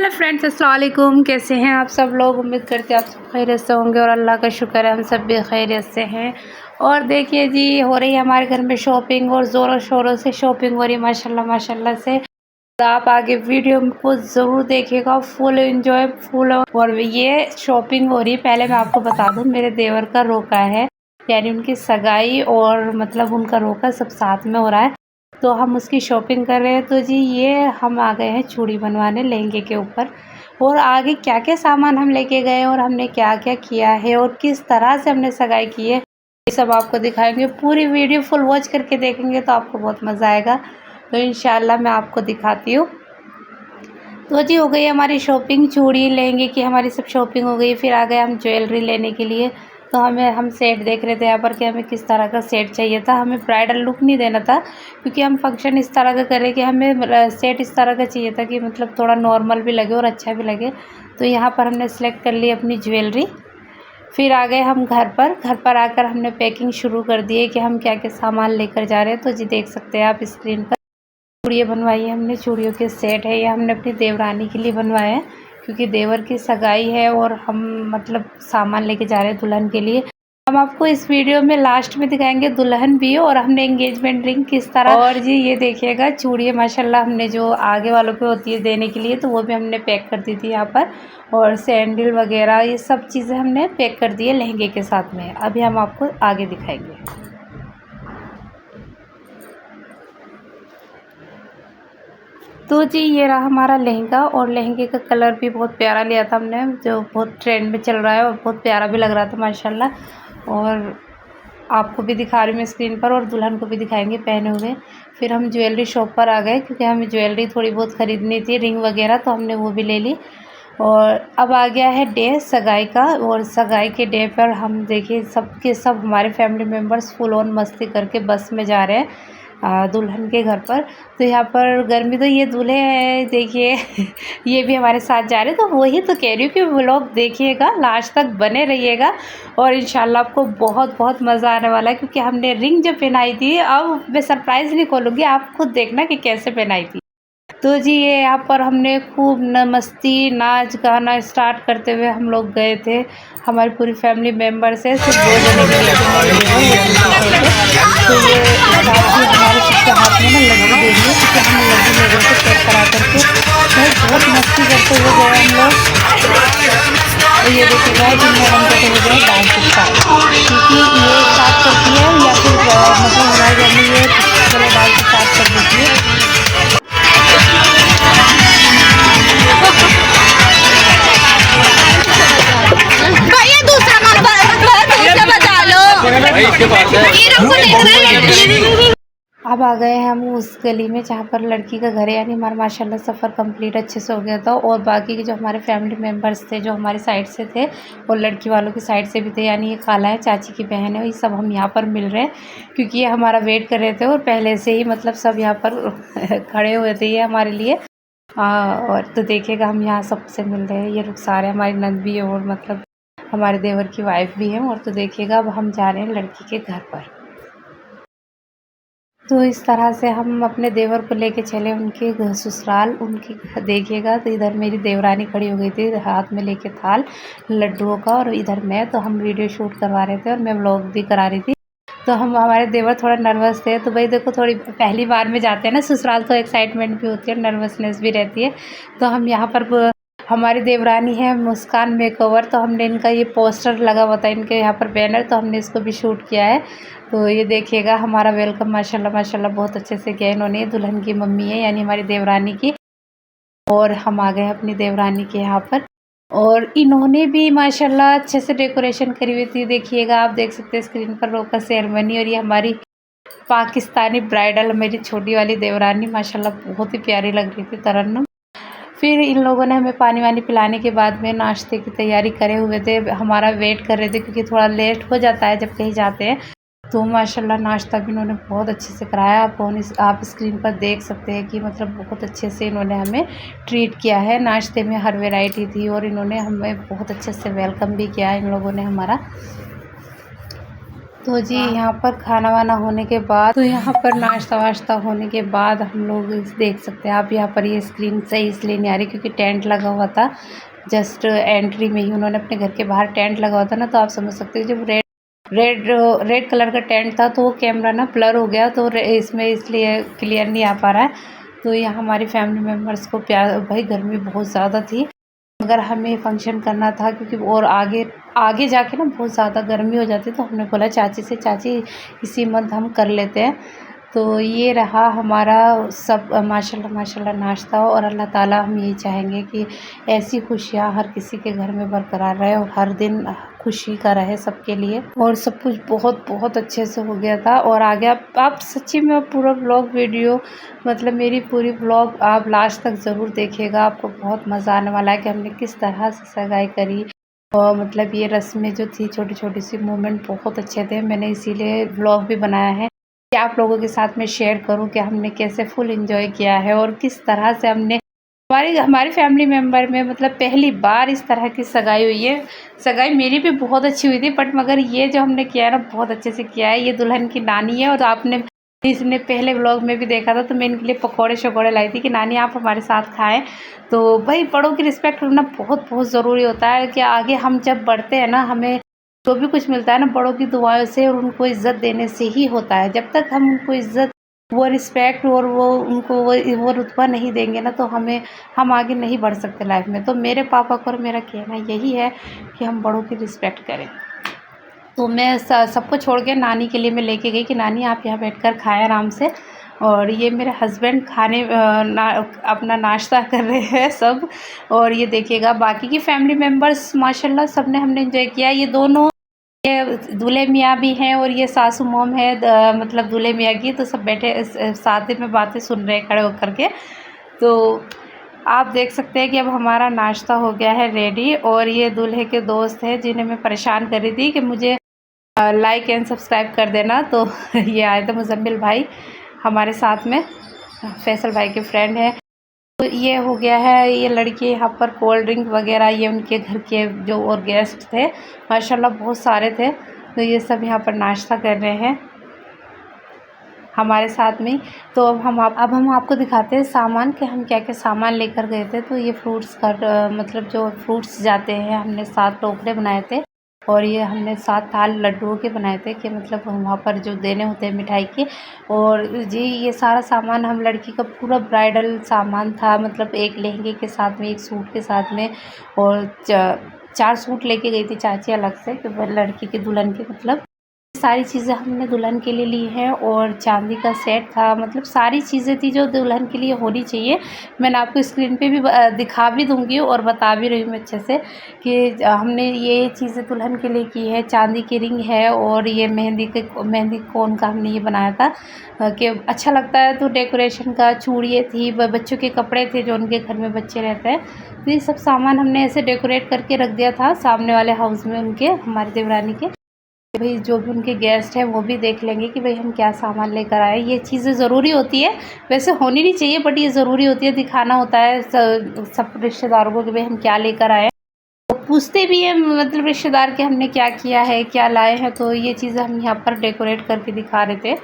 Hello friends, अस्सलाम वालेकुम। कैसे हैं आप सब लोग? उम्मीद करते हैं आप सब खैरियत से होंगे और अल्लाह का शुक्र है हम सब भी खैरियत से हैं। और देखिए जी, हो रही है हमारे घर में शॉपिंग और ज़ोरों शोरों से शॉपिंग हो रही है माशाल्लाह माशाल्लाह से। तो आप आगे वीडियो को ज़रूर देखिएगा, फुल एंजॉय फुल। और ये शॉपिंग हो रही है, पहले मैं आपको बता दूँ, मेरे देवर का रोका है, यानी उनकी सगाई और मतलब उनका रोका सब साथ में हो रहा है, तो हम उसकी शॉपिंग कर रहे हैं। तो जी ये हम आ गए हैं चूड़ी बनवाने लहंगे के ऊपर। और आगे क्या क्या सामान हम लेके गए और हमने क्या क्या किया है और किस तरह से हमने सगाई की है, ये सब आपको दिखाएंगे। पूरी वीडियो फुल वॉच करके देखेंगे तो आपको बहुत मज़ा आएगा। तो इंशाल्लाह मैं आपको दिखाती हूँ। तो जी हो गई हमारी शॉपिंग, चूड़ी लहंगे की हमारी सब शॉपिंग हो गई। फिर आ गए हम ज्वेलरी लेने के लिए। तो हम सेट देख रहे थे यहाँ पर कि हमें किस तरह का सेट चाहिए था। हमें ब्राइडल लुक नहीं देना था, क्योंकि हम फंक्शन इस तरह का करें कि हमें सेट इस तरह का चाहिए था कि मतलब थोड़ा नॉर्मल भी लगे और अच्छा भी लगे। तो यहाँ पर हमने सेलेक्ट कर ली अपनी ज्वेलरी। फिर आ गए हम घर पर आकर हमने पैकिंग शुरू कर दी है कि हम क्या क्या सामान लेकर जा रहे हैं। तो जी देख सकते हैं आप स्क्रीन पर चूड़ियाँ बनवाई है हमने, चूड़ियों के सेट है। ये हमने अपनी देवरानी के लिए बनवाया है, क्योंकि देवर की सगाई है और हम मतलब सामान लेके जा रहे हैं दुल्हन के लिए। हम आपको इस वीडियो में लास्ट में दिखाएंगे दुल्हन भी और हमने एंगेजमेंट रिंग किस तरह। और जी ये देखिएगा चूड़ियाँ माशाल्लाह हमने जो आगे वालों पे होती है देने के लिए, तो वो भी हमने पैक कर दी थी यहाँ पर। और सैंडल वगैरह ये सब चीज़ें हमने पैक कर दी है लहंगे के साथ में। अभी हम आपको आगे दिखाएंगे। तो जी ये रहा हमारा लहंगा, और लहंगे का कलर भी बहुत प्यारा लिया था हमने, जो बहुत ट्रेंड में चल रहा है और बहुत प्यारा भी लग रहा था माशाल्लाह। और आपको भी दिखा रही हूँ मैं स्क्रीन पर और दुल्हन को भी दिखाएंगे पहने हुए। फिर हम ज्वेलरी शॉप पर आ गए, क्योंकि हमें ज्वेलरी थोड़ी बहुत ख़रीदनी थी, रिंग वगैरह, तो हमने वो भी ले ली। और अब आ गया है डे सगाई का, और सगाई के डे पर हम देखिए सब के सब हमारे फैमिली मेम्बर्स फुल ऑन मस्ती करके बस में जा रहे हैं दुल्हन के घर पर। तो यहाँ पर गर्मी, तो ये दूल्हे हैं देखिए ये भी हमारे साथ जा रहे हैं। तो वही तो कह रही हूँ कि व्लॉग देखिएगा, लास्ट तक बने रहिएगा और इंशाल्लाह आपको बहुत बहुत मज़ा आने वाला है। क्योंकि हमने रिंग जब पहनाई थी, अब मैं सरप्राइज़ नहीं खोलूँगी, आप खुद देखना कि कैसे पहनाई थी। तो जी ये यहाँ पर हमने खूब मस्ती नाच गाना स्टार्ट करते हुए हम लोग गए थे। हमारी पूरी फैमिली मेम्बर्स है, सिर्फ 2 जने के लिए तो ये साथ ही हमारे सबके हाथ में ना लड्डू दे दिए, क्योंकि हम लड्डू ले गए थे पैक करा करके। तो बहुत मस्ती करते हुए गए हम लोग। तो ये देखिएगा जिनमें हम कहते हुए डांस स्टार्ट, क्योंकि ये स्टार्ट करती है या फिर मतलब हमारे घर में ये चलो डांस स्टार्ट कर देती है। भैया दूसरा बजा लो। अब आ गए हम उस गली में जहाँ पर लड़की का घर है, यानी हमारा माशाल्लाह सफ़र कंप्लीट अच्छे से हो गया था। और बाकी के जो हमारे फैमिली मेम्बर्स थे, जो हमारी साइड से थे और लड़की वालों की साइड से भी थे, यानी ये खाला है, चाची की बहन है, ये सब हम यहाँ पर मिल रहे हैं, क्योंकि ये हमारा वेट कर रहे थे और पहले से ही मतलब सब यहाँ पर खड़े हुए थे ये हमारे लिए। और तो देखिएगा हम यहाँ सबसे मिल रहे हैं, ये लोग सारे हमारी नंद भी है और मतलब हमारे देवर की वाइफ भी है। और तो देखिएगा अब हम जा रहे हैं लड़की के घर पर। तो इस तरह से हम अपने देवर को लेके चले उनके ससुराल। उनकी देखिएगा तो इधर मेरी देवरानी खड़ी हो गई थी हाथ में लेके थाल लड्डुओं का, और इधर मैं, तो हम वीडियो शूट करवा रहे थे और मैं व्लॉग भी करा रही थी। तो हमारे देवर थोड़ा नर्वस थे। तो भाई देखो, थोड़ी पहली बार में जाते हैं ना ससुराल, तो एक्साइटमेंट भी होती है, नर्वसनेस भी रहती है। तो हम यहाँ पर हमारी देवरानी है मुस्कान मेकओवर, तो हमने इनका ये पोस्टर लगा हुआ था इनके यहाँ पर बैनर, तो हमने इसको भी शूट किया है। तो ये देखिएगा हमारा वेलकम माशाल्लाह माशाल्लाह बहुत अच्छे से किया इन्होंने। दुल्हन की मम्मी है यानी हमारी देवरानी की। और हम आ गए अपनी देवरानी के यहाँ पर, और इन्होंने भी माशाल्लाह अच्छे से डेकोरेशन करी हुई थी। देखिएगा आप देख सकते हैं स्क्रीन पर रोका सेरेमनी। और ये हमारी पाकिस्तानी ब्राइडल मेरी छोटी वाली देवरानी माशाल्लाह बहुत ही प्यारी लग रही थी तरन्नुम। फिर इन लोगों ने हमें पानी वानी पिलाने के बाद में नाश्ते की तैयारी करे हुए थे, हमारा वेट कर रहे थे, क्योंकि थोड़ा लेट हो जाता है जब कहीं जाते हैं। तो माशाल्लाह नाश्ता भी इन्होंने बहुत अच्छे से कराया। आप स्क्रीन पर देख सकते हैं कि मतलब बहुत अच्छे से इन्होंने हमें ट्रीट किया है। नाश्ते में हर वैरायटी थी और इन्होंने हमें बहुत अच्छे से वेलकम भी किया इन लोगों ने हमारा। तो जी यहाँ पर खाना वाना होने के बाद, तो यहाँ पर नाश्ता वाश्ता होने के बाद हम लोग देख सकते हैं आप, यहाँ पर ये स्क्रीन सही इसलिए नहीं आ रही क्योंकि टेंट लगा हुआ था। जस्ट एंट्री में ही उन्होंने अपने घर के बाहर टेंट लगा हुआ था ना, तो आप समझ सकते हो जब रेड कलर का टेंट था तो वो कैमरा ना ब्लर हो गया, तो इसमें इसलिए क्लियर नहीं आ पा रहा है। तो यहाँ हमारी फैमिली मेम्बर्स को भाई गर्मी बहुत ज़्यादा थी, अगर हमें फंक्शन करना था क्योंकि और आगे जाके ना बहुत ज़्यादा गर्मी हो जाती, तो हमने बोला चाची से, चाची इसी मंथ हम कर लेते हैं। तो ये रहा हमारा सब माशाल्लाह माशाल्लाह नाश्ता। और अल्लाह ताला हम यही चाहेंगे कि ऐसी खुशियाँ हर किसी के घर में बरकरार रहे और हर दिन खुशी का रहे सबके लिए। और सब कुछ बहुत बहुत अच्छे से हो गया था। और आगे आप सच्ची में पूरा ब्लॉग वीडियो, मतलब मेरी पूरी ब्लॉग आप लास्ट तक ज़रूर देखिएगा, आपको बहुत मज़ा आने वाला है कि हमने किस तरह से सगाई करी। और मतलब ये रस्में जो थी, छोटी छोटी सी मोमेंट बहुत अच्छे थे, मैंने इसीलिए ब्लॉग भी बनाया है कि आप लोगों के साथ में शेयर करूं कि हमने कैसे फुल एंजॉय किया है और किस तरह से हमने हमारी फैमिली मेम्बर में मतलब पहली बार इस तरह की सगाई हुई है। सगाई मेरी भी बहुत अच्छी हुई थी, बट मगर ये जो हमने किया है ना बहुत अच्छे से किया है। ये दुल्हन की नानी है और आपने इसने पहले व्लॉग में भी देखा था, तो मैं इनके लिए पकौड़े शकौड़े लाई थी कि नानी आप हमारे साथ खाएं। तो भाई बड़ों की रिस्पेक्ट करना बहुत बहुत ज़रूरी होता है कि आगे हम जब बढ़ते हैं ना, हमें जो भी कुछ मिलता है ना बड़ों की दुआओं से और उनको इज़्ज़त देने से ही होता है। जब तक हम उनको इज़्ज़त, वो रिस्पेक्ट और वो उनको वो रुतबा नहीं देंगे ना, तो हम आगे नहीं बढ़ सकते लाइफ में। तो मेरे पापा को और मेरा कहना यही है कि हम बड़ों की रिस्पेक्ट करें। तो मैं सबको छोड़ के नानी के लिए मैं लेके गई कि नानी आप यहाँ बैठकर खाएं आराम से। और ये मेरे हस्बैंड अपना नाश्ता कर रहे हैं सब। और ये देखिएगा बाकी की फैमिली मेम्बर्स माशाल्लाह सब ने हमने एंजॉय किया। ये दोनों, ये दूल्हे मियाँ भी हैं और ये सासू मोम है, मतलब दूल्हे मियाँ की, तो सब बैठे साथ में बातें सुन रहे हैं खड़े होकर के। तो आप देख सकते हैं कि अब हमारा नाश्ता हो गया है रेडी। और ये दूल्हे के दोस्त हैं जिन्हें मैं परेशान कर रही थी कि मुझे लाइक एंड सब्सक्राइब कर देना, तो ये आए थे मुजम्मिल भाई हमारे साथ में, फैसल भाई के फ्रेंड हैं। तो ये हो गया है, ये लड़के यहाँ पर कोल्ड ड्रिंक वगैरह, ये उनके घर के जो और गेस्ट थे माशाल्लाह बहुत सारे थे, तो ये सब यहाँ पर नाश्ता कर रहे हैं हमारे साथ में। तो अब हम आपको दिखाते हैं सामान कि हम क्या क्या सामान लेकर गए थे। तो ये फ्रूट्स का मतलब जो फ्रूट्स जाते हैं, हमने 7 टोकरे बनाए थे और ये हमने 7 थाल लड्डुओं के बनाए थे कि मतलब वहाँ पर जो देने होते हैं मिठाई के। और जी ये सारा सामान हम लड़की का पूरा ब्राइडल सामान था, मतलब एक लहंगे के साथ में, एक सूट के साथ में, और 4 सूट लेके गई थी चाची अलग से कि लड़की के दुल्हन के, मतलब सारी चीज़ें हमने दुल्हन के लिए ली हैं। और चांदी का सेट था, मतलब सारी चीज़ें थी जो दुल्हन के लिए होनी चाहिए। मैंने आपको स्क्रीन पे भी दिखा भी दूंगी और बता भी रही हूँ मैं अच्छे से कि हमने ये चीज़ें दुल्हन के लिए की है। चांदी की रिंग है और ये मेहंदी कोन का हमने ये बनाया था कि अच्छा लगता है। तो डेकोरेशन का चूड़ियाँ थी, बच्चों के कपड़े थे जो उनके घर में बच्चे रहते हैं, तो ये सब सामान हमने ऐसे डेकोरेट करके रख दिया था सामने वाले हाउस में उनके, हमारी देवरानी के। भाई जो भी उनके गेस्ट हैं वो भी देख लेंगे कि भाई हम क्या सामान लेकर आए। ये चीज़ें ज़रूरी होती है, वैसे होनी नहीं चाहिए बट ये ज़रूरी होती है, दिखाना होता है सब रिश्तेदारों को कि भाई हम क्या लेकर आए। तो पूछते भी हैं मतलब रिश्तेदार कि हमने क्या किया है, क्या लाए हैं। तो ये चीज़ें हम यहाँ पर डेकोरेट करके दिखा रहे थे।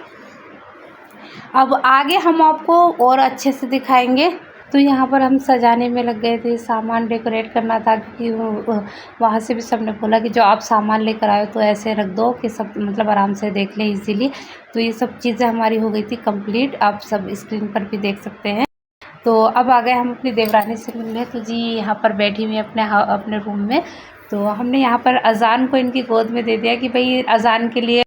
अब आगे हम आपको और अच्छे से दिखाएंगे। तो यहाँ पर हम सजाने में लग गए थे, सामान डेकोरेट करना था क्योंकि वहाँ से भी सबने बोला कि जो आप सामान लेकर आए तो ऐसे रख दो कि सब मतलब आराम से देख लें इजीली। तो ये सब चीज़ें हमारी हो गई थी कंप्लीट, आप सब स्क्रीन पर भी देख सकते हैं। तो अब आ गए हम अपनी देवरानी से मिलने। तो जी यहाँ पर बैठी हुई अपने रूम में। तो हमने यहाँ पर अजान को इनकी गोद में दे दिया कि भाई अजान के लिए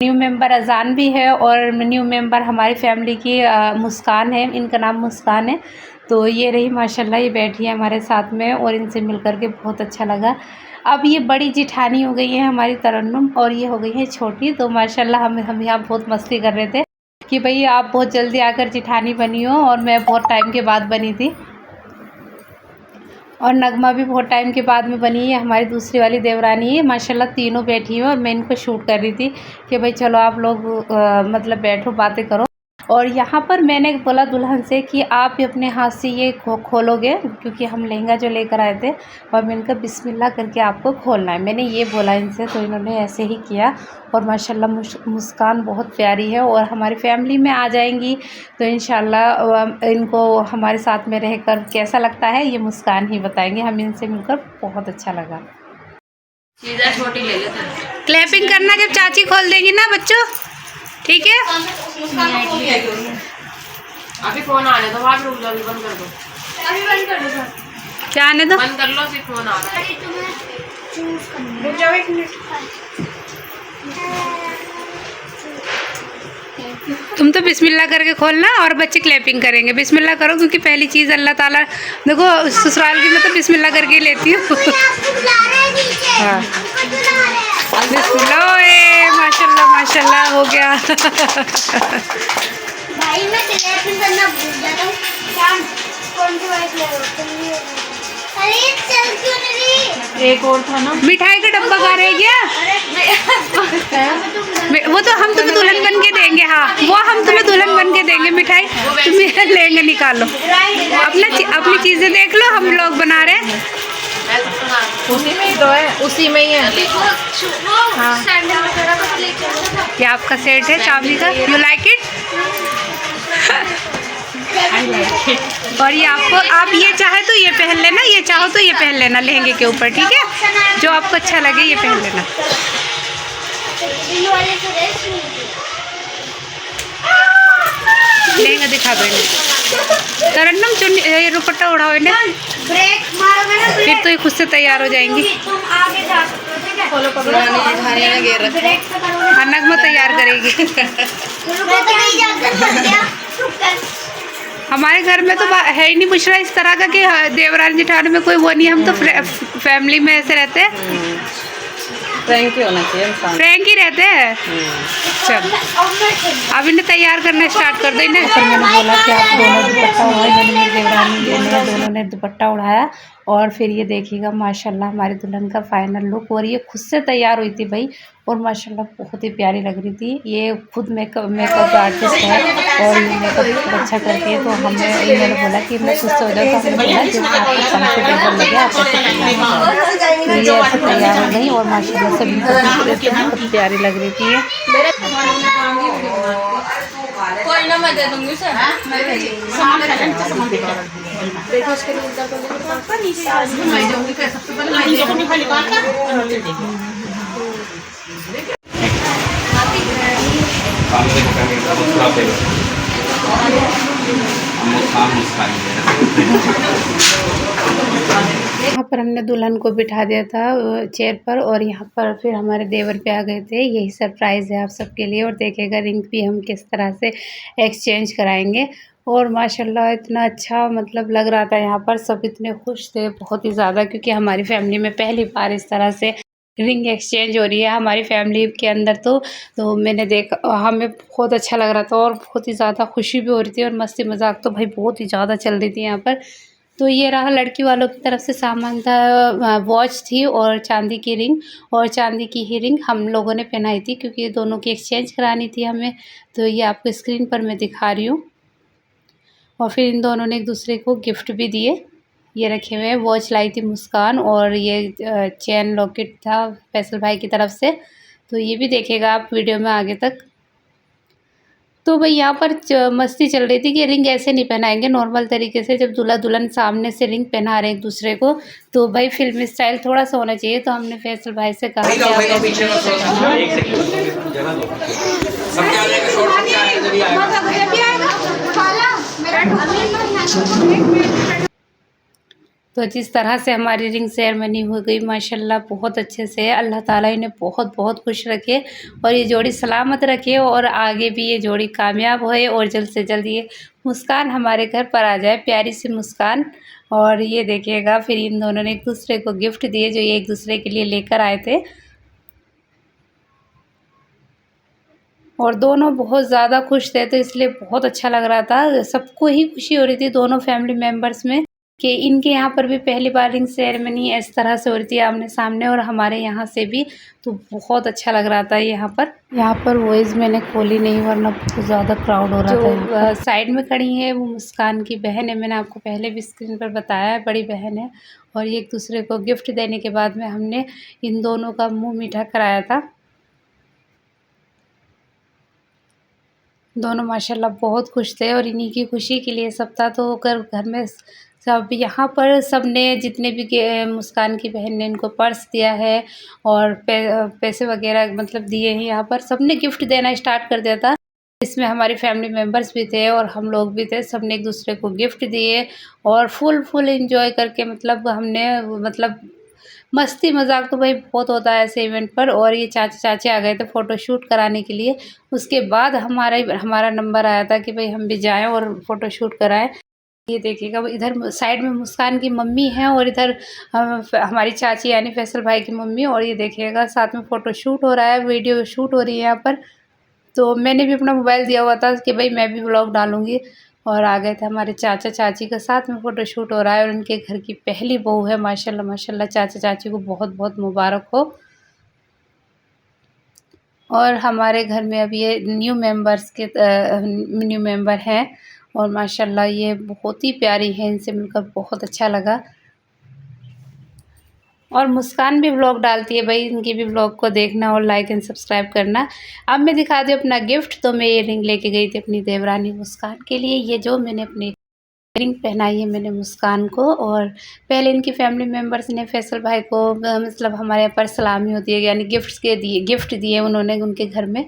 न्यू मेंबर अजान भी है और न्यू मेंबर हमारी फैमिली की मुस्कान है, इनका नाम मुस्कान है। तो ये रही माशाल्लाह, ये बैठी है हमारे साथ में और इनसे मिलकर के बहुत अच्छा लगा। अब ये बड़ी जिठानी हो गई है हमारी तरन्नुम और ये हो गई है छोटी। तो माशाल्लाह हम यहाँ बहुत मस्ती कर रहे थे कि भाई आप बहुत जल्दी आकर जिठानी बनी हो, और मैं बहुत टाइम के बाद बनी थी। और नगमा भी बहुत टाइम के बाद में बनी है, हमारी दूसरी वाली देवरानी है। माशाल्लाह तीनों बैठी हैं और मैं इनको शूट कर रही थी कि भाई चलो आप लोग मतलब बैठो बातें करो। और यहाँ पर मैंने बोला दुल्हन से कि आप भी अपने हाथ से ये खोलोगे, क्योंकि हम लहंगा जो लेकर आए थे और मैंने कहा बिस्मिल्लाह करके आपको खोलना है, मैंने ये बोला इनसे। तो इन्होंने ऐसे ही किया और माशाल्लाह मुस्कान बहुत प्यारी है और हमारी फैमिली में आ जाएंगी तो इंशाल्लाह इनको हमारे साथ में रहकर कैसा लगता है ये मुस्कान ही बताएंगे। हमें इनसे मिलकर बहुत अच्छा लगा। चीज़ें छोटी ले लेते हैं। क्लैपिंग करना जब चाची खोल देंगी ना बच्चों, ठीक है। अभी फोन आने दो, वहाँ रुक जाओ, बंद कर दो। अभी बंद कर दो। क्या आने दो? बंद कर लो, फिर फोन आ रहा है। रुक जाओ 1 मिनट। तुम तो बिस्मिल्लाह करके खोलना और बच्चे क्लैपिंग करेंगे। बिस्मिल्लाह करो, क्योंकि पहली चीज़ अल्लाह ताला, देखो ससुराल की मैं तो बिस्मिल्लाह करके लेती हूँ। हाँ बिस्मिल्लाह, माशाल्लाह माशाल्लाह हो गया। भाई मैं क्लैपिंग करना भूल जाता हूँ। कौन सी वाइट ले? अरे चल क्यों नहीं? एक और था ना, मिठाई का डब्बा कहाँ रह गया? वो तो हम तुम्हें दुल्हन बन के देंगे। हाँ वो हम तुम्हें दुल्हन बन के देंगे मिठाई, तुम्हें लेंगे। निकालो अपनी चीज़ें देख लो, हम लोग बना रहे हैं। उसी में ही तो है, उसी में ही है। हाँ ये आपका सेट है चाबी का, यू लाइक इट? और ये आपको, आप ये चाहे तो ये पहन लेना, ये चाहो तो ये पहन लेना लहंगे के ऊपर, ठीक है। जो आपको अच्छा लगे ये पहन लेना। लहंगा दिखा दो इन्हें। तरन्नुम चुन्नी ये दुपट्टा उड़ाओ इन्हें, ब्रेक मारोगे ना फिर तो ये खुद से तैयार हो जाएंगी। तुम आगे जा सकते हो, ठीक है? खोलो पकड़ो, ब्रेक से करोगे और नगमा तैयार करेगी। मैं तो नहीं जाता। हमारे घर में तो है ही नहीं बुशरा इस तरह का कि देवरानी जेठानी में कोई वो नहीं, हम तो फैमिली में ऐसे रहते हैं, फ्रैंक ही होना चाहिए इंसान। फ्रैंक ही रहते हैं। चल अब इन्हें तैयार करना स्टार्ट कर दो इन्हें। फिर मैंने बोला कि आप दोनों दुपट्टा उड़ाओ, मैंने मेरी देवरानी ने दोनों ने दुपट्टा उड़ाया और फिर ये देखिएगा माशाल्लाह हमारी दुल्हन का फाइनल लुक। और ये खुद से तैयार हुई थी भाई और माशाल्लाह बहुत ही प्यारी लग रही थी। ये खुद मेकअप आर्टिस्ट है और ये मेकअप बहुत अच्छा करती है। तो हमने इन्होंने बोला कि मैं खुद से हो जाऊँ, तो हमने बोला जो आपको कंफर्टेबल लगे आप ऐसे तैयार हो जाओ। तो ये ऐसे तैयार हो गई और माशाल्लाह सभी को बहुत प्यारी लग रही थी ये। कोई ना, मैं दे दूंगी उसे। देखो उसके लिए उधर तो नीचे मैं जाऊंगी, फिर सबसे पहले मैं जाऊंगी खाली बात कर। यहाँ पर हमने दुल्हन को बिठा दिया था चेयर पर और यहाँ पर फिर हमारे देवर पे आ गए थे। यही सरप्राइज़ है आप सबके लिए। और देखेगा रिंग भी हम किस तरह से एक्सचेंज कराएंगे। और माशाल्लाह इतना अच्छा मतलब लग रहा था, यहाँ पर सब इतने खुश थे बहुत ही ज़्यादा, क्योंकि हमारी फैमिली में पहली बार इस तरह से रिंग एक्सचेंज हो रही है हमारी फैमिली के अंदर। तो मैंने देखा, हमें बहुत अच्छा लग रहा था और बहुत ही ज़्यादा खुशी भी हो रही थी और मस्ती मजाक तो भाई बहुत ही ज़्यादा चल रही थी यहाँ पर। तो ये रहा लड़की वालों की तरफ से सामान था, वॉच थी और चांदी की रिंग, और चांदी की ही रिंग हम लोगों ने पहनाई थी क्योंकि दोनों की एक्सचेंज करानी थी हमें। तो ये आपको स्क्रीन पर मैं दिखा रही हूँ। और फिर इन दोनों ने एक दूसरे को गिफ्ट भी दिए। ये रखे हुए हैं, वॉच लाई थी मुस्कान और ये चैन लॉकेट था फैसल भाई की तरफ से। तो ये भी देखेगा आप वीडियो में आगे तक। तो भाई यहाँ पर मस्ती चल रही थी कि रिंग ऐसे नहीं पहनाएंगे नॉर्मल तरीके से, जब दूल्हा दुल्हन सामने से रिंग पहना रहे हैं एक दूसरे को, तो भाई फिल्मी स्टाइल थोड़ा सा होना चाहिए। तो हमने फैसल भाई से कहा कि तो जिस तरह से हमारी रिंग सेरेमनी हो गई माशाल्लाह बहुत अच्छे से। अल्लाह ताला इन्हें बहुत बहुत खुश रखे और ये जोड़ी सलामत रखे और आगे भी ये जोड़ी कामयाब होए और जल्द से जल्द ये मुस्कान हमारे घर पर आ जाए, प्यारी सी मुस्कान। और ये देखिएगा फिर इन दोनों ने एक दूसरे को गिफ्ट दिए जो ये एक दूसरे के लिए लेकर आए थे। और दोनों बहुत ज़्यादा खुश थे तो इसलिए बहुत अच्छा लग रहा था, सबको ही खुशी हो रही थी दोनों फैमिली मेम्बर्स में कि इनके यहाँ पर भी पहली बार रिंग सेरेमनी इस तरह से हो रही थी आमने सामने, और हमारे यहाँ से भी, तो बहुत अच्छा लग रहा था। यहाँ पर वॉइस मैंने खोली नहीं, वरना बहुत ज़्यादा क्राउड हो रहा था। जो साइड में खड़ी है वो मुस्कान की बहन है, मैंने आपको पहले भी स्क्रीन पर बताया है, बड़ी बहन है। और ये एक दूसरे को गिफ्ट देने के बाद में हमने इन दोनों का मुँह मीठा कराया था। दोनों माशाल्लाह बहुत खुश थे, और इन्हीं की खुशी के लिए सब था। तो घर में सब, यहाँ पर सब ने, जितने भी मुस्कान की बहन ने इनको पर्स दिया है और पैसे वगैरह मतलब दिए हैं, यहाँ पर सब ने गिफ्ट देना स्टार्ट कर दिया था। इसमें हमारी फैमिली मेम्बर्स भी थे और हम लोग भी थे, सब ने एक दूसरे को गिफ्ट दिए और फुल एंजॉय करके, मतलब हमने मतलब मस्ती मजाक तो भाई बहुत होता है ऐसे इवेंट पर। और ये चाचा चाची आ गए थे फ़ोटो शूट कराने के लिए। उसके बाद हमारा नंबर आया था कि भाई हम भी जाएं और फ़ोटो शूट कराएं। ये देखिएगा, इधर साइड में मुस्कान की मम्मी है और इधर हमारी चाची यानी फैसल भाई की मम्मी, और ये देखिएगा साथ में फ़ोटो शूट हो रहा है, वीडियो शूट हो रही है यहाँ पर। तो मैंने भी अपना मोबाइल दिया हुआ था कि भाई मैं भी व्लॉग डालूँगी, और आ गए थे हमारे चाचा चाची का साथ में फ़ोटो शूट हो रहा है। और उनके घर की पहली बहू है, माशाल्लाह माशाल्लाह, चाचा चाची को बहुत बहुत मुबारक हो। और हमारे घर में अभी ये न्यू मेंबर हैं, और माशाल्लाह ये बहुत ही प्यारी है, इनसे मिलकर बहुत अच्छा लगा। और मुस्कान भी व्लॉग डालती है भाई, इनकी भी व्लॉग को देखना और लाइक एंड सब्सक्राइब करना। अब मैं दिखा दूँ अपना गिफ्ट। तो मैं ये रिंग लेके गई थी अपनी देवरानी मुस्कान के लिए। ये जो मैंने अपनी रिंग पहनाई है मैंने मुस्कान को, और पहले इनकी फैमिली मेम्बर्स ने फैसल भाई को मतलब हमारे यहाँ पर सलामी होती है, यानी गिफ्ट दिए उन्होंने उनके घर में।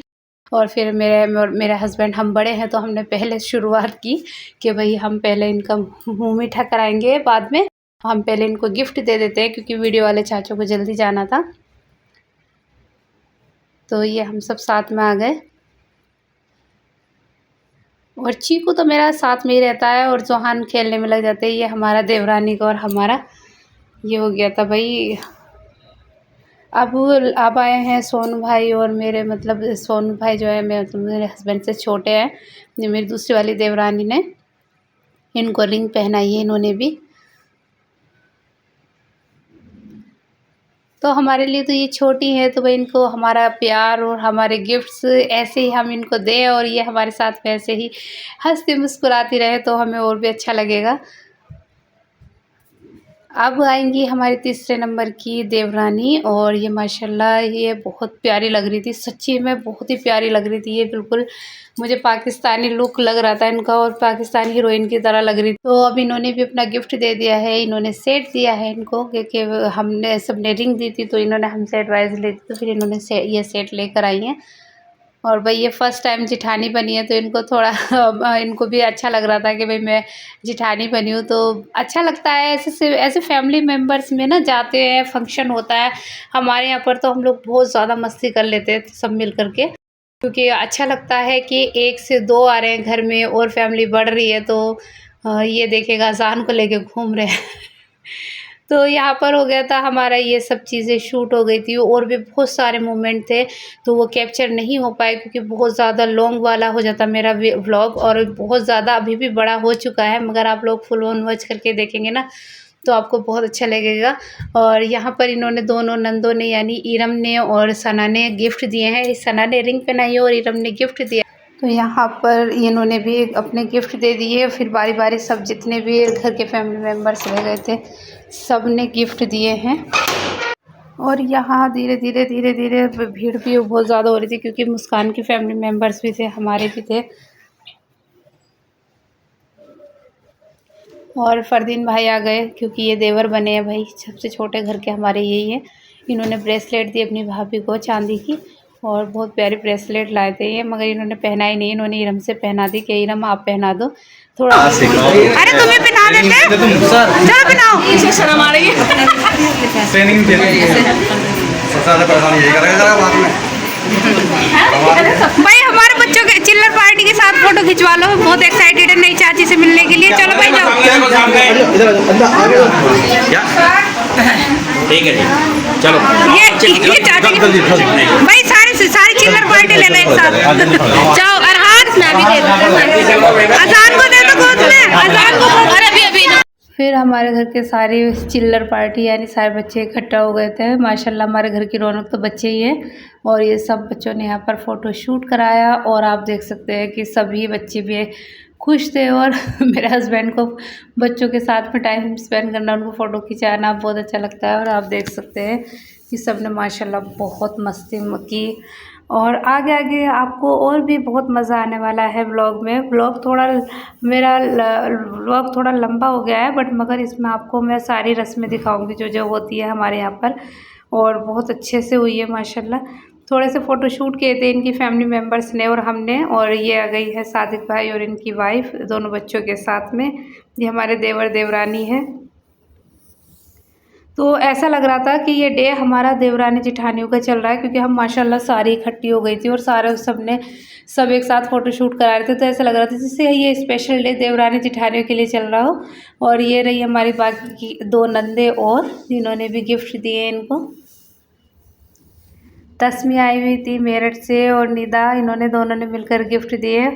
और फिर मेरे हस्बैंड, हम बड़े हैं तो हमने पहले शुरुआत की कि भाई हम पहले इनका मुँह मीठा कराएंगे, बाद में हम पहले इनको गिफ्ट दे देते हैं, क्योंकि वीडियो वाले चाचों को जल्दी जाना था। तो ये हम सब साथ में आ गए, और चीकू तो मेरा साथ में ही रहता है और जोहान खेलने में लग जाते हैं। ये हमारा देवरानी का और हमारा ये हो गया था भाई। अब आए हैं सोनू भाई, और मेरे मतलब सोनू भाई जो है मेरे हस्बैंड से छोटे हैं। ये मेरी दूसरी वाली देवरानी ने इनको रिंग पहनाई है, इन्होंने भी। तो हमारे लिए तो ये छोटी है, तो भाई इनको हमारा प्यार और हमारे गिफ्ट्स ऐसे ही हम इनको दें, और ये हमारे साथ वैसे ही हंसती मुस्कुराती रहे, तो हमें और भी अच्छा लगेगा। अब आएंगी हमारी तीसरे नंबर की देवरानी, और ये माशाल्लाह ये बहुत प्यारी लग रही थी, सच्ची में बहुत ही प्यारी लग रही थी। ये बिल्कुल मुझे पाकिस्तानी लुक लग रहा था इनका, और पाकिस्तानी हीरोइन की तरह लग रही थी। तो अब इन्होंने भी अपना गिफ्ट दे दिया है, इन्होंने सेट दिया है इनको, क्योंकि हमने सबने रिंग दी थी तो इन्होंने हमसे एडवाइस ली थी, तो फिर इन्होंने ये सेट लेकर आई हैं। और भाई ये फ़र्स्ट टाइम जिठानी बनी है, तो इनको थोड़ा इनको भी अच्छा लग रहा था कि भाई मैं जिठानी बनी हूँ, तो अच्छा लगता है। ऐसे फैमिली मेम्बर्स में ना जाते हैं, फंक्शन होता है हमारे यहाँ पर, तो हम लोग बहुत ज़्यादा मस्ती कर लेते हैं सब मिल कर के, क्योंकि अच्छा लगता है कि 1 से 2 आ रहे हैं घर में और फैमिली बढ़ रही है। तो ये देखेगा अजान को लेके घूम रहे हैं तो यहाँ पर हो गया था हमारा, ये सब चीज़ें शूट हो गई थी, और भी बहुत सारे मोमेंट थे तो वो कैप्चर नहीं हो पाए, क्योंकि बहुत ज़्यादा लॉन्ग वाला हो जाता मेरा व्लॉग, और बहुत ज़्यादा अभी भी बड़ा हो चुका है। मगर आप लोग फुल ऑन वॉच करके देखेंगे ना तो आपको बहुत अच्छा लगेगा। और यहाँ पर इन्होंने दोनों नंदों ने, यानी इरम ने और सना ने गिफ्ट दिए हैं। सना ने रिंग पहनाई है और इरम ने गिफ्ट दिया। तो यहाँ पर इन्होंने भी अपने गिफ्ट दे दिए। फिर बारी बारी सब जितने भी घर के फैमिली मेम्बर्स रह गए थे सब ने गिफ्ट दिए हैं। और यहाँ धीरे धीरे भीड़ भी बहुत ज़्यादा हो रही थी, क्योंकि मुस्कान की फैमिली मेम्बर्स भी थे, हमारे भी थे। और फरदीन भाई आ गए, क्योंकि ये देवर बने हैं भाई, सबसे छोटे घर के हमारे यही हैं। इन्होंने ब्रेसलेट दी अपनी भाभी को चांदी की, और बहुत प्यारी ब्रेसलेट लाए थे ये, मगर इन्होंने पहनाई नहीं। इन्होंने इरम से पहना दी कि इरम आप पहना दो थोड़ा। अरे तुम्हें पहना देते, चलो पहनाओ। इसे शर्म आ रही है, ट्रेनिंग दे रही है, सबसे ज़्यादा परेशानी यही करेगा बाद में। भाई हमारे बच्चों के चिल्लर पार्टी के साथ फोटो खिंचवा लो, बहुत एक्साइटेड है नई चाची से मिलने के लिए। चलो भाई जाओ, ठीक है जी, चलो ये चाची भाई सारी चिल्लर पार्टी ले लो एक साथ। जाओ अरहान, मैं भी दे दूँ, अजान को दे दो गोद में, अजान को। अरे अभी फिर हमारे घर के सारे चिल्लर पार्टी यानी सारे बच्चे इकट्ठा हो गए थे। माशाल्लाह हमारे घर की रौनक तो बच्चे ही हैं। और ये सब बच्चों ने यहाँ पर फ़ोटो शूट कराया और आप देख सकते हैं कि सभी बच्चे भी खुश थे। और मेरे हस्बैंड को बच्चों के साथ में टाइम स्पेंड करना, उनको फ़ोटो खिंचाना बहुत अच्छा लगता है। और आप देख सकते हैं कि सब ने माशाल्लाह बहुत मस्ती की। और आगे आगे आपको और भी बहुत मज़ा आने वाला है व्लॉग में। व्लॉग थोड़ा लंबा हो गया है, बट मगर इसमें आपको मैं सारी रस्में दिखाऊंगी जो जो होती है हमारे यहाँ पर। और बहुत अच्छे से हुई है माशाल्लाह। थोड़े से फ़ोटो शूट किए थे इनकी फैमिली मेम्बर्स ने और हमने। और ये आ गई है सादिक भाई और इनकी वाइफ दोनों बच्चों के साथ में। ये हमारे देवर देवरानी है। तो ऐसा लग रहा था कि ये डे हमारा देवरानी जिठानियों का चल रहा है, क्योंकि हम माशाल्लाह सारी इकट्ठी हो गई थी और सब एक साथ फ़ोटो शूट करा रहे थे। तो ऐसा लग रहा था जैसे ये स्पेशल डे देवरानी जिठानियों के लिए चल रहा हो। और ये रही हमारी बाकी की 2 नंदे और जिन्होंने भी गिफ्ट दिए इनको। तस्मी आई हुई थी मेरठ से और निदा, इन्होंने दोनों ने मिलकर गिफ्ट दिए।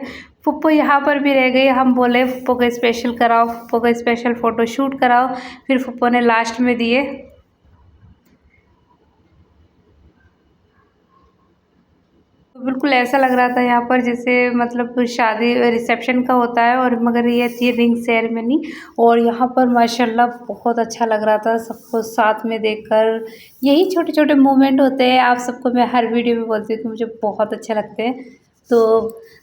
फुप्पो यहाँ पर भी रह गई। हम बोले फुप्पो का स्पेशल कराओ, फुप्पो का स्पेशल फ़ोटो शूट कराओ। फिर फुप्पो ने लास्ट में दिए। बिल्कुल ऐसा लग रहा था यहाँ पर जैसे मतलब शादी रिसेप्शन का होता है, और मगर ये थी रिंग सेरेमनी। और यहाँ पर माशाल्लाह बहुत अच्छा लग रहा था सबको साथ में देखकर। यही छोटे छोटे मोमेंट होते हैं, आप सबको मैं हर वीडियो में बोलती हूँ कि मुझे बहुत अच्छे लगते हैं। तो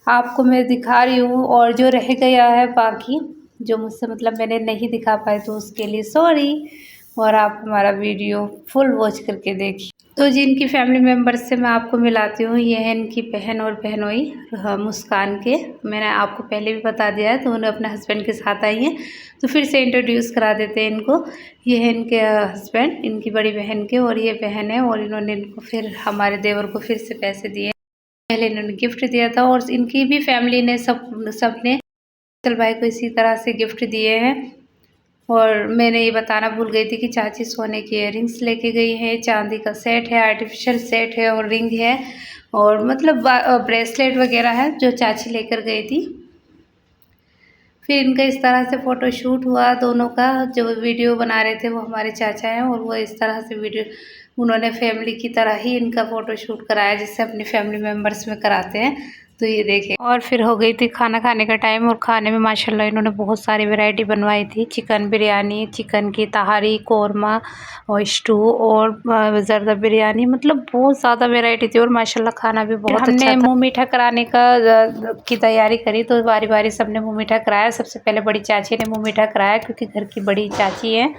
आपको मैं दिखा रही हूँ। और जो रह गया है बाकी, जो मुझसे मतलब मैंने नहीं दिखा पाए, तो उसके लिए सॉरी। और आप हमारा वीडियो फुल वॉच करके देखिए। तो जिनकी फैमिली मेम्बर्स से मैं आपको मिलाती हूँ, ये है इनकी बहन और बहनोई मुस्कान के। मैंने आपको पहले भी बता दिया है, तो उन्हें अपने हस्बैंड के साथ आई हैं। तो फिर से इंट्रोड्यूस करा देते हैं इनको। ये है इनके हस्बैंड, इनकी बड़ी बहन के, और ये बहन है। और इन्होंने इनको फिर हमारे देवर को फिर से पैसे दिए। पहले इन्होंने गिफ्ट दिया था, और इनकी भी फैमिली ने सबने फैसल भाई को इसी तरह से गिफ्ट दिए हैं। और मैंने ये बताना भूल गई थी कि चाची सोने की इयररिंग्स लेके गई है, चांदी का सेट है, आर्टिफिशियल सेट है और रिंग है, और मतलब ब्रेसलेट वगैरह है जो चाची लेकर गई थी। फिर इनका इस तरह से फ़ोटो शूट हुआ दोनों का। जो वीडियो बना रहे थे वो हमारे चाचा हैं, और वो इस तरह से वीडियो उन्होंने फैमिली की तरह ही इनका फ़ोटो शूट कराया, जिससे अपनी फैमिली मेम्बर्स में कराते हैं। तो ये देखें। और फिर हो गई थी खाना खाने का टाइम, और खाने में माशाल्लाह इन्होंने बहुत सारी वैरायटी बनवाई थी। चिकन बिरयानी, चिकन की तहारी, कोरमा और स्टू और ज़र्दा बिरयानी, मतलब बहुत ज़्यादा वैरायटी थी। और माशाल्लाह खाना भी बहुत अच्छा था। हमने मुँह मीठा कराने की तैयारी करी, तो बारी बारी सबने मुँह मीठा कराया। सबसे पहले बड़ी चाची ने मुँह मीठा कराया, क्योंकि घर की बड़ी चाची है।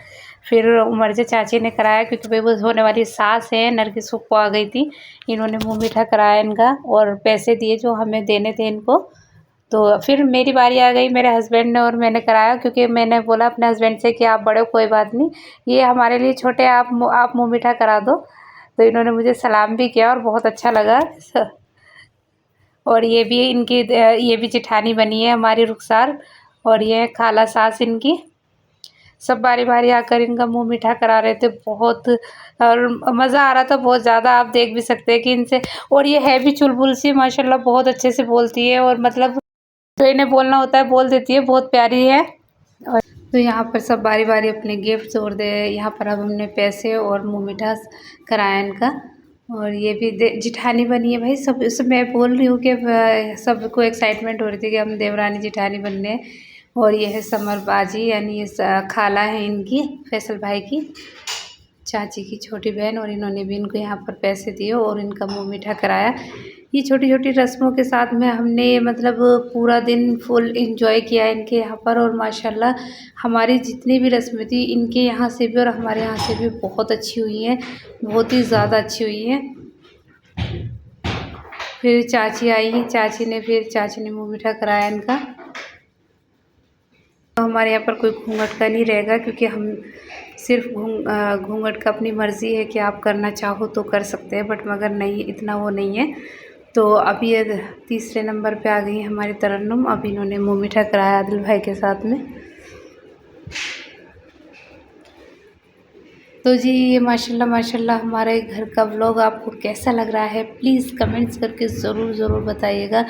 फिर उमरजा चाची ने कराया, क्योंकि भाई वो होने वाली सास है, नरगिस फुप्पो आ गई थी। इन्होंने मुँह मीठा कराया इनका, और पैसे दिए जो हमें देने थे इनको। तो फिर मेरी बारी आ गई, मेरे हस्बैंड ने और मैंने कराया, क्योंकि मैंने बोला अपने हस्बैंड से कि आप बड़े हो, कोई बात नहीं, ये हमारे लिए छोटे, आप मुँह मीठा करा दो। तो इन्होंने मुझे सलाम भी किया और बहुत अच्छा लगा। और ये भी जेठानी बनी है हमारी रुखसार, और ये खाला सास इनकी। सब बारी बारी आकर इनका मुंह मीठा करा रहे थे बहुत, और मज़ा आ रहा था बहुत ज़्यादा। आप देख भी सकते हैं कि इनसे, और ये है भी चुलबुल सी माशाल्लाह, बहुत अच्छे से बोलती है, और मतलब जो इन्हें बोलना होता है बोल देती है, बहुत प्यारी है। और तो यहाँ पर सब बारी बारी अपने गिफ्ट्स और दे, यहाँ पर अब हमने पैसे और मुँह मीठा कराया इनका। और ये भी जिठानी बनी है भाई। सब मैं बोल रही हूँ कि सबको एक्साइटमेंट हो रही थी कि हम देवरानी जिठानी बनने। और ये है समर बाजी, यानी ये खाला है इनकी, फैसल भाई की चाची की छोटी बहन। और इन्होंने भी इनको यहाँ पर पैसे दिए और इनका मुँह मीठा कराया। ये छोटी छोटी रस्मों के साथ में हमने मतलब पूरा दिन फुल एंजॉय किया इनके यहाँ पर। और माशाल्लाह हमारी जितनी भी रस्में थी इनके यहाँ से भी और हमारे यहाँ से भी बहुत अच्छी हुई हैं, बहुत ही ज़्यादा अच्छी हुई हैं। फिर चाची आई, चाची ने मुँह मीठा कराया इनका। तो हमारे यहाँ पर कोई घूंघट का नहीं रहेगा, क्योंकि हम सिर्फ घूंघट का अपनी मर्ज़ी है कि आप करना चाहो तो कर सकते हैं, बट मगर नहीं, इतना वो नहीं है। तो अभी ये तीसरे नंबर पे आ गई हमारी तरन्नुम। अब इन्होंने मुँह मीठा कराया आदिल भाई के साथ में। तो जी ये माशाल्लाह माशाल्लाह हमारे घर का व्लॉग आपको कैसा लग रहा है, प्लीज़ कमेंट्स करके ज़रूर बताइएगा,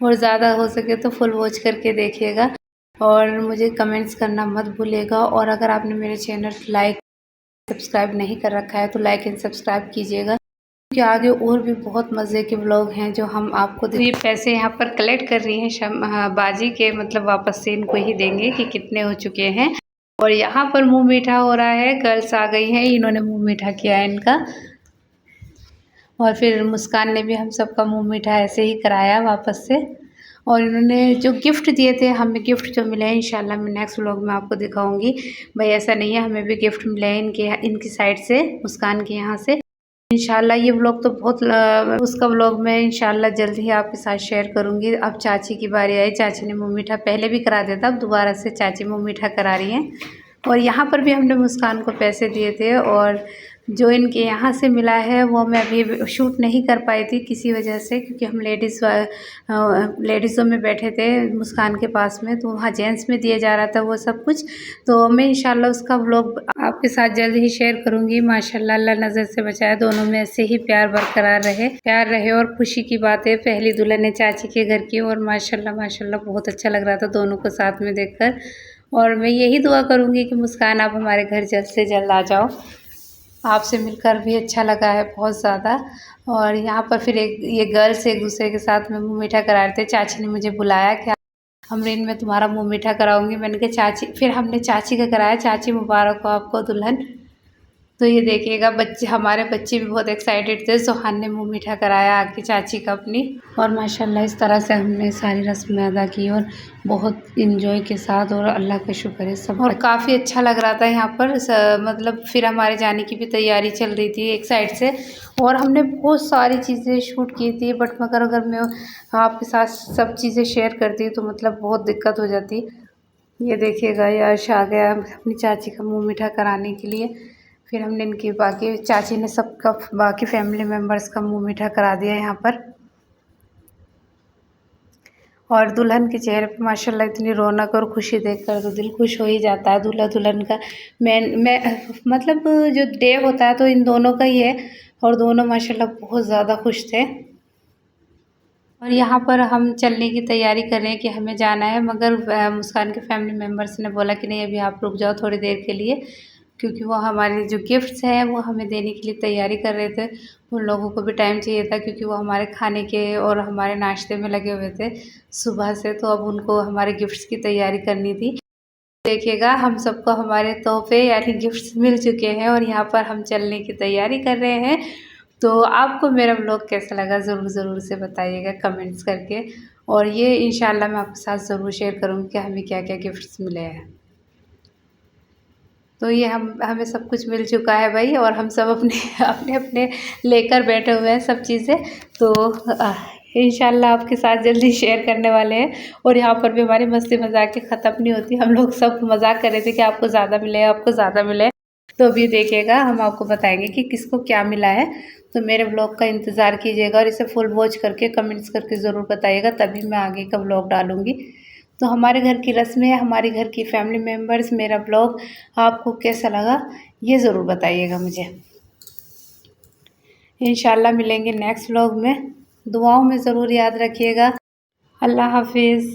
और ज़्यादा हो सके तो फुल वॉच करके देखिएगा। और मुझे कमेंट्स करना मत भूलिएगा। और अगर आपने मेरे चैनल लाइक सब्सक्राइब नहीं कर रखा है तो लाइक एंड सब्सक्राइब कीजिएगा, क्योंकि आगे और भी बहुत मज़े के व्लॉग हैं जो हम आपको ये पैसे यहाँ पर कलेक्ट कर रही हैं बाजी के, मतलब वापस से इनको ही देंगे कि कितने हो चुके हैं। और यहाँ पर मुंह मीठा हो रहा है, गर्ल्स आ गई हैं, इन्होंने मुंह मीठा किया है इनका। और फिर मुस्कान ने भी हम सबका मुंह मीठा ऐसे ही कराया वापस से। और इन्होंने जो गिफ्ट दिए थे, हमें गिफ्ट जो मिले हैं इंशाल्लाह मैं नेक्स्ट व्लॉग में आपको दिखाऊंगी। भाई ऐसा नहीं है, हमें भी गिफ्ट मिले हैं इनकी साइड से, मुस्कान के यहाँ से। इंशाल्लाह ये व्लॉग तो बहुत उसका व्लॉग मैं इंशाल्लाह जल्द ही आपके साथ शेयर करूंगी। अब चाची की बारी आई, चाची ने मुँह मीठा पहले भी करा दिया था, अब दोबारा से चाची मुँह मीठा करा रही हैं। और यहाँ पर भी हमने मुस्कान को पैसे दिए थे, और जो इनके यहाँ से मिला है वो मैं अभी शूट नहीं कर पाई थी किसी वजह से, क्योंकि हम लेडीज़ों में बैठे थे मुस्कान के पास में, तो वहाँ जेंट्स में दिया जा रहा था वो सब कुछ। तो मैं इंशाल्लाह उसका व्लॉग आपके साथ जल्द ही शेयर करूँगी। माशाल्लाह अल्लाह नज़र से बचाए, दोनों में ऐसे ही प्यार बरकरार रहे और खुशी की बात है। पहली दुल्हन है चाची के घर की, और माशाल्लाह माशाल्लाह बहुत अच्छा लग रहा था दोनों को साथ में देखकर। और मैं यही दुआ करूँगी कि मुस्कान आप हमारे घर जल्द से जल्द आ जाओ, आपसे मिलकर भी अच्छा लगा है बहुत ज़्यादा। और यहाँ पर फिर ये गर्ल्स एक दूसरे के साथ में मुँह मीठा करा रहे थे। चाची ने मुझे बुलाया कि अमरीन मैं तुम्हारा मुँह मीठा कराऊंगी। मैंने कहा चाची, फिर हमने चाची का कराया। चाची मुबारक हो आपको दुल्हन। तो ये देखिएगा बच्चे, हमारे बच्चे भी बहुत एक्साइटेड थे। सुहान ने मुँह मीठा कराया आके चाची का अपनी, और माशाल्लाह इस तरह से हमने सारी रस्में अदा की और बहुत इंजॉय के साथ, और अल्लाह का शुक्र है सब। और काफ़ी अच्छा लग रहा था यहाँ पर मतलब फिर हमारे जाने की भी तैयारी चल रही थी एक साइड से, और हमने बहुत सारी चीज़ें शूट की थी। बट मगर अगर मैं आपके साथ सब चीज़ें शेयर करती तो मतलब बहुत दिक्कत हो जाती। ये देखिएगा यश आ गया अपनी चाची का मुँह मीठा कराने के लिए। फिर हमने इनकी बाकी चाची ने सबका बाकी फैमिली मेम्बर्स का मुँह मीठा करा दिया यहाँ पर। और दुल्हन के चेहरे पे माशाल्लाह इतनी रौनक और खुशी देखकर तो दिल खुश हो ही जाता है। दूल्हा दुल्हन का मैं मतलब जो डे होता है तो इन दोनों का ही है, और दोनों माशाल्लाह बहुत ज़्यादा खुश थे। और यहाँ पर हम चलने की तैयारी कर रहे हैं कि हमें जाना है, मगर मुस्कान के फैमिली मेम्बर्स ने बोला कि नहीं अभी आप रुक जाओ थोड़ी देर के लिए, क्योंकि वो हमारे जो गिफ्ट्स हैं वो हमें देने के लिए तैयारी कर रहे थे। उन लोगों को भी टाइम चाहिए था, क्योंकि वो हमारे खाने के और हमारे नाश्ते में लगे हुए थे सुबह से, तो अब उनको हमारे गिफ्ट्स की तैयारी करनी थी। देखिएगा हम सबको हमारे तोहफे यानी गिफ्ट्स मिल चुके हैं, और यहाँ पर हम चलने की तैयारी कर रहे हैं। तो आपको मेरा व्लॉग कैसा लगा ज़रूर से बताइएगा कमेंट्स करके, और ये इंशाल्लाह मैं आपके साथ ज़रूर शेयर करूँगी कि हमें क्या क्या गिफ्ट्स मिले हैं। तो ये हमें सब कुछ मिल चुका है भाई, और हम सब अपने लेकर बैठे हुए हैं सब चीज़ें। तो इंशाल्लाह आपके साथ जल्दी शेयर करने वाले हैं। और यहाँ पर भी हमारी मस्ती मजाक की ख़त्म नहीं होती। हम लोग सब मजाक कर रहे थे कि आपको ज़्यादा मिले, आपको ज़्यादा मिले। तो अभी देखिएगा हम आपको बताएंगे कि किसको क्या मिला है। तो मेरे व्लॉग का इंतज़ार कीजिएगा, और इसे फुल वॉच करके कमेंट्स करके ज़रूर बताइएगा, तभी मैं आगे का व्लॉग डालूँगी। तो हमारे घर की रस्में, हमारी घर की फैमिली मेम्बर्स, मेरा व्लॉग आपको कैसा लगा ये ज़रूर बताइएगा मुझे। इंशाल्लाह मिलेंगे नेक्स्ट व्लॉग में। दुआओं में ज़रूर याद रखिएगा। अल्लाह हाफिज़।